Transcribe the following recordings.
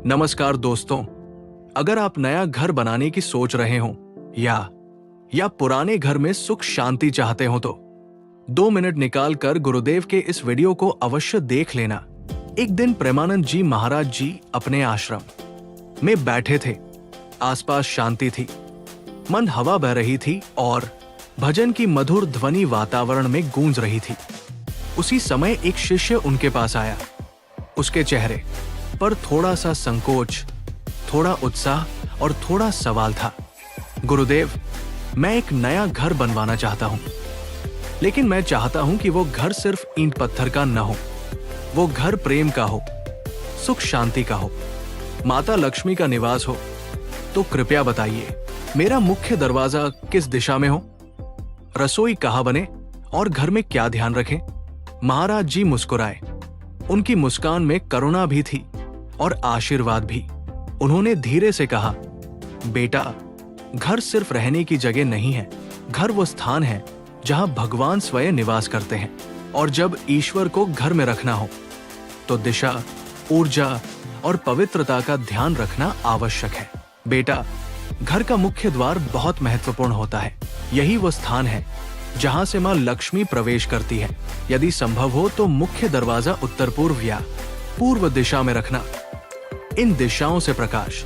नमस्कार दोस्तों, अगर आप नया घर बनाने की सोच रहे हो या पुराने घर में सुख शांति चाहते हो तो 2 मिनट निकाल कर गुरुदेव के इस वीडियो को अवश्य देख लेना। एक दिन प्रेमानंद जी महाराज जी अपने आश्रम में बैठे थे। आसपास शांति थी, मन हवा बह रही थी और भजन की मधुर ध्वनि वातावरण में गूंज रही थी। उसी समय एक शिष्य उनके पास आया। उसके चेहरे पर थोड़ा सा संकोच, थोड़ा उत्साह और थोड़ा सवाल था। गुरुदेव, मैं एक नया घर बनवाना चाहता हूं, लेकिन मैं चाहता हूं कि वो घर सिर्फ ईंट पत्थर का न हो। वो घर प्रेम का हो, सुख शांति का हो, माता लक्ष्मी का निवास हो। तो कृपया बताइए, मेरा मुख्य दरवाजा किस दिशा में हो? रसोई कहाँ बने और घर में क्या ध्यान रखें? महाराज जी मुस्कुराए। उनकी मुस्कान में करुणा भी थी और आशीर्वाद भी। उन्होंने धीरे से कहा, बेटा, घर सिर्फ रहने की जगह नहीं है। घर वो स्थान है जहां भगवान स्वयं निवास करते हैं। और जब ईश्वर को घर में रखना हो तो दिशा, ऊर्जा और पवित्रता का ध्यान रखना आवश्यक है। बेटा, घर का मुख्य द्वार बहुत महत्वपूर्ण होता है। यही वो स्थान है जहां से मां लक्ष्मी प्रवेश करती है। यदि संभव हो तो मुख्य दरवाजा उत्तर पूर्व या पूर्व दिशा में रखना। इन दिशाओं से प्रकाश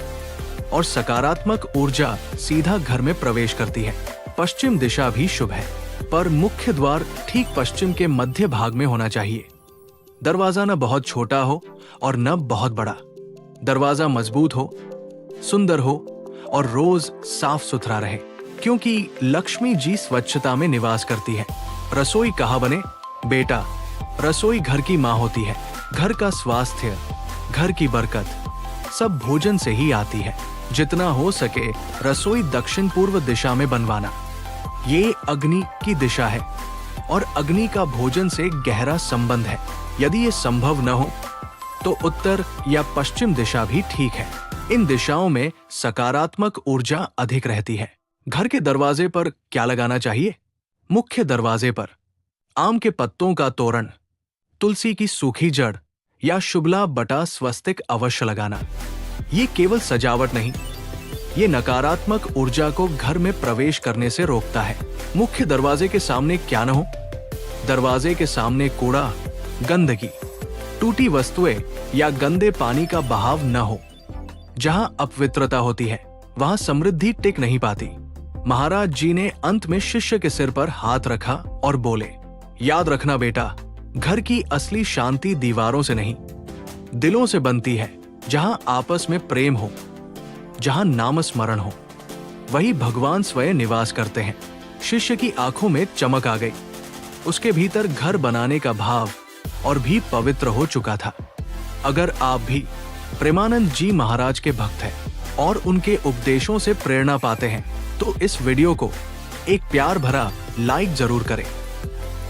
और सकारात्मक ऊर्जा सीधा घर में प्रवेश करती है। पश्चिम दिशा भी शुभ है, पर मुख्य द्वार ठीक पश्चिम के मध्य भाग में होना चाहिए। दरवाजा न बहुत छोटा हो और न बहुत बड़ा। दरवाजा मजबूत हो, सुंदर हो और रोज साफ सुथरा रहे, क्योंकि लक्ष्मी जी स्वच्छता में निवास करती है। रसोई कहाँ बने? बेटा, रसोई घर की माँ होती है। घर का स्वास्थ्य, घर की बरकत सब भोजन से ही आती है। जितना हो सके रसोई दक्षिण पूर्व दिशा में बनवाना। ये अग्नि की दिशा है और अग्नि का भोजन से गहरा संबंध है। यदि ये संभव न हो तो उत्तर या पश्चिम दिशा भी ठीक है। इन दिशाओं में सकारात्मक ऊर्जा अधिक रहती है। घर के दरवाजे पर क्या लगाना चाहिए? मुख्य दरवाजे पर आम के पत्तों का तोरण, तुलसी की सूखी जड़ या शुभला बटा स्वस्तिक अवश्य लगाना। ये केवल सजावट नहीं, ये नकारात्मक ऊर्जा को घर में प्रवेश करने से रोकता है। मुख्य दरवाजे के सामने क्या न हो? दरवाजे के सामने कूड़ा, गंदगी, टूटी वस्तुएं या गंदे पानी का बहाव न हो। जहां अपवित्रता होती है वहां समृद्धि टिक नहीं पाती। महाराज जी ने अंत में शिष्य के सिर पर हाथ रखा और बोले, याद रखना बेटा, घर की असली शांति दीवारों से नहीं, दिलों से बनती है। जहां आपस में प्रेम हो, जहां नामस्मरण हो, वही भगवान स्वयं निवास करते हैं। शिष्य की आंखों में चमक आ गई। उसके भीतर घर बनाने का भाव और भी पवित्र हो चुका था। अगर आप भी प्रेमानंद जी महाराज के भक्त हैं और उनके उपदेशों से प्रेरणा पाते हैं तो इस वीडियो को एक प्यार भरा लाइक जरूर करें।